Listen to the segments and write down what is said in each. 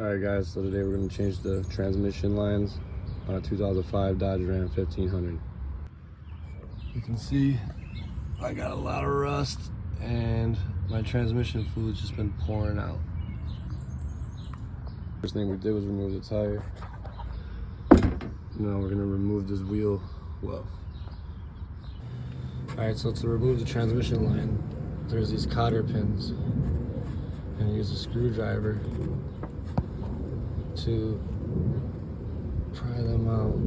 Alright guys, so today we're going to change the transmission lines on a 2005 Dodge Ram 1500. You can see I got a lot of rust and my transmission fluid's just been pouring out. First thing we did was remove the tire. Now we're going to remove this wheel well. Alright, so to remove the transmission line, there's these cotter pins, and use a screwdriver to pry them out.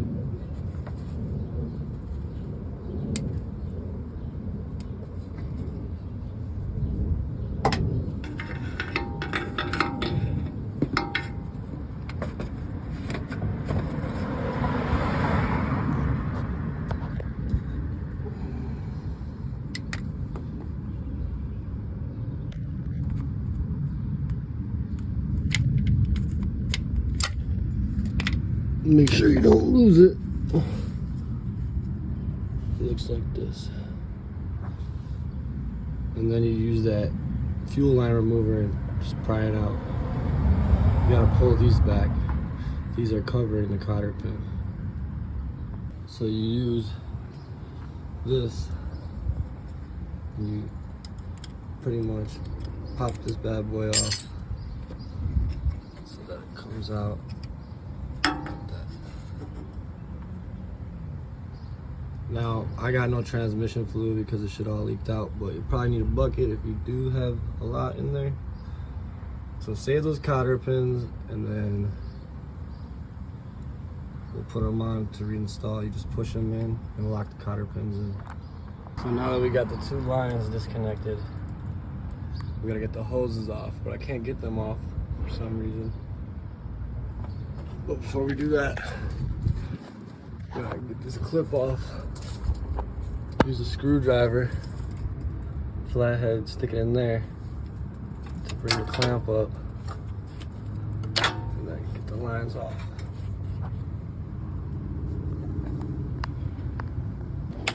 Make sure you don't lose it. It looks like this. And then you use that fuel line remover and just pry it out. You gotta pull these back. These are covering the cotter pin. So you use this. And you pretty much pop this bad boy off so that it comes out. Now, I got no transmission fluid because it should all leaked out, but you probably need a bucket if you do have a lot in there. So save those cotter pins and then we'll put them on to reinstall. You just push them in and lock the cotter pins in. So now that we got the two lines disconnected, we gotta get the hoses off, but I can't get them off for some reason. But before we do that, we gotta get this clip off. Use a screwdriver, flathead, stick it in there to bring the clamp up, and then get the lines off.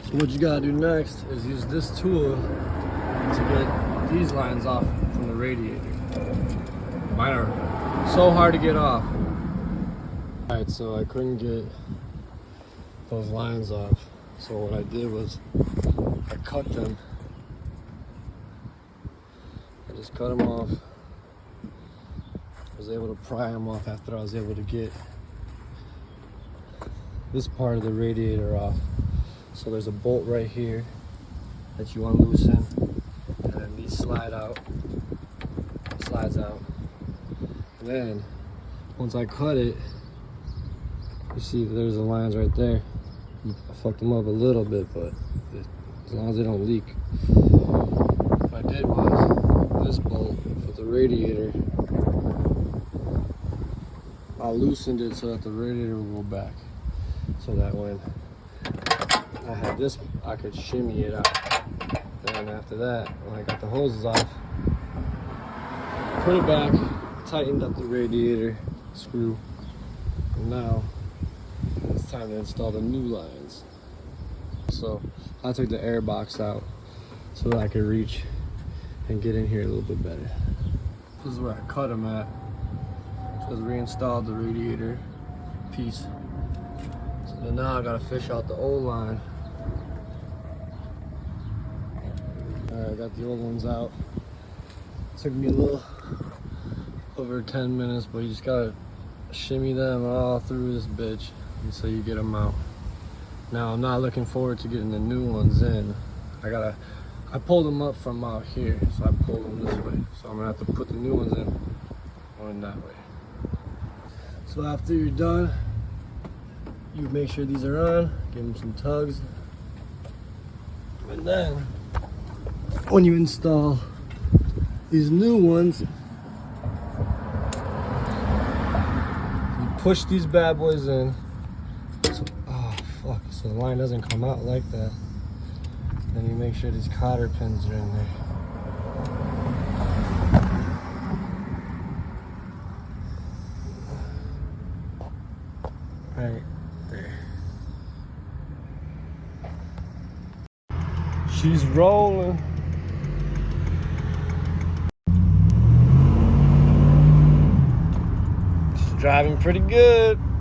So what you gotta do next is use this tool to get these lines off from the radiator. Mine are so hard to get off. Alright, so I couldn't get those lines off. So what I did was I cut them. I just cut them off. I was able to pry them off after I was able to get this part of the radiator off. So there's a bolt right here that you unloosen, and then these slide out. It slides out. And then once I cut it, you see there's the lines right there. I fucked them up a little bit, but as long as they don't leak. What I did was this bolt for the radiator, I loosened it so that the radiator will go back, so that when I had this, I could shimmy it out. Then after that, when I got the hoses off, put it back, tightened up the radiator screw, and now it's time to install the new lines. So I took the air box out so that I could reach and get in here a little bit better. This is where I cut them at. Just reinstalled the radiator piece. So then now I gotta fish out the old line. Alright, I got the old ones out. Took me a little over 10 minutes, but you just gotta shimmy them all through this bitch until you get them out. Now I'm not looking forward to getting the new ones in. I pulled them up from out here, so I pulled them this way. So I'm gonna have to put the new ones in going that way. So after you're done, you make sure these are on, give them some tugs, and then when you install these new ones, you push these bad boys in. So the line doesn't come out like that. Then you make sure these cotter pins are in there. Right there. She's rolling. Driving pretty good.